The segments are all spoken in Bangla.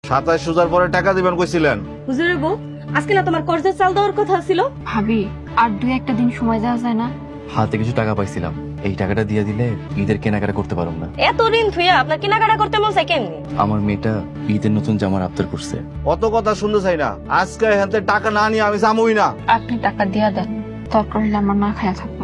27 সুজার পরে টাকা দিবেন কইছিলেন। হুজুরের বউ, আজকে না তোমার কর্জের চাল দেওয়ার কথা ছিল? ভাবি আর দুই একটা দিন সময় দেওয়া যায় না? হাতে কিছু টাকা পাইছিলাম, এই টাকাটা দিয়ে দিলে ঈদের কেনাকাটা করতে পারব না। এত ঋণ থুইয়া আপনার কেনাকাটা করতে মন চাই কেমনি? আমার মেয়েটা ঈদের নতুন জামার আবদার করছে। অত কথা শুনতে চাই না, আজকে এখান থেকে টাকা না নিয়ে আমি যামই না। আপনি টাকা দিয়া দেন, দরকার হলে আমার না খায়া থাকবো।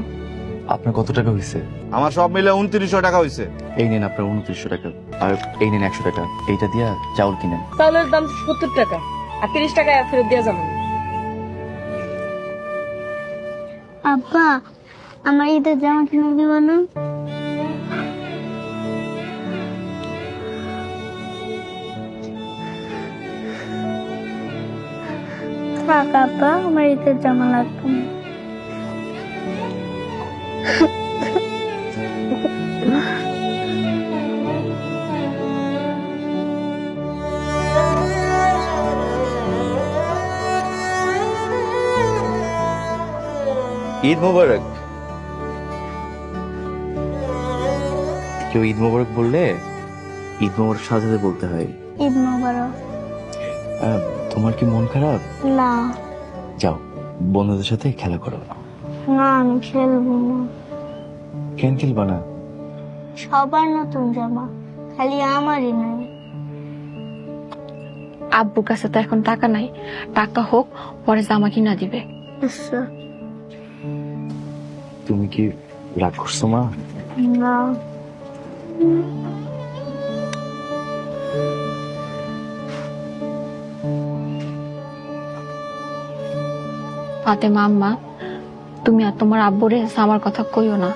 আপনার কত টাকা হয়েছে? আমার সব মিলে 2900 টাকা হয়েছে। এই নেন আপনার 2900 টাকা, আর এই নেন 100 টাকা। এইটা দিয়া চাউল কিনেন। চাউলের দাম 70 টাকা, আর 30 টাকা ফেরত দিয়ে যাবেন। আব্বা, আমার ঈদের জামা কিনে দিব না? থাক আব্বা, আমার ঈদের জামা লাগবে না। ঈদ মোবারক। কেউ ঈদ মোবারক বললে ঈদ মোবারক সাজাতে বলতে হয়। ঈদ মোবারক। তোমার কি মন খারাপ? না যাও বন্ধুদের সাথে খেলা করো। না, আমি খেলবো না। কেন খেলবা না? সবার নতুন জামা, খালি আমারই নাই। আব্বুর কাছে তো এখন টাকা নাই, টাকা হোক পরে জামা কিনা দিবে। আচ্ছা। তুমি কি রাগ করছো মা? না। ফাতেমা আম্মা, তুমি আর তোমার আব্বুরে আমার কথা কইও না,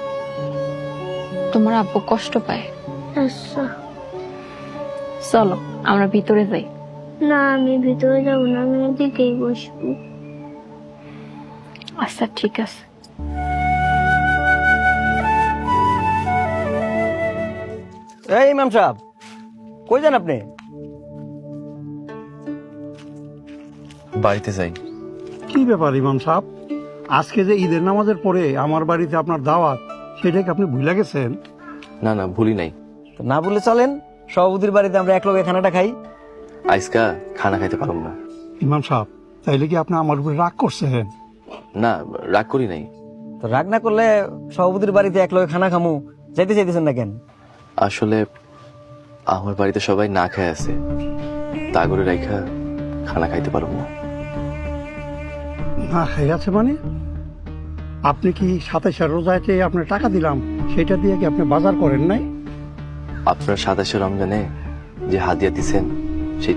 তোমার আব্বু কষ্ট পায়। আচ্ছা। চলো আমরা ভিতরে যাই। না, আমি ভিতরে যাবো না, আমি এদিকেই বসবো। আচ্ছা ঠিক আছে। এই ইমাম সাহেব, কই যান আপনি? বাড়িতে যাই। কি ব্যাপার ইমাম সাহেব, আজকে যে ঈদের নামাজের পরে আমার বাড়িতে আপনার দাওয়াত, সেটা কি আপনি ভুলে গেছেন? না না, ভুলি নাই। তো না বলে চলেন, সভাপতির বাড়িতে আমরা এক লগে খানাটা খাই। আজকা খানা খাইতে পারব না। ইমাম সাহেব, তাইলে কি আপনি আমার উপরে রাগ করছেন? না, রাগ করি নাই। তো রাগ না করলে সভাপতির বাড়িতে এক লগে খানা খামু, যাইতে চাইতেছেন না কেন? আসলে আমার বাড়িতে সবাই না খায় আছে, তা করে রাইখা খানা খাইতে পারব না। না খাই আছে মানে? আপনি কি 27 রোজাতে আপনার টাকা দিলাম, সেটা দিয়ে কি আপনি বাজার করেন নাই? আপনার 27 রমজানে যে হাদিয়া দিছেন, সেই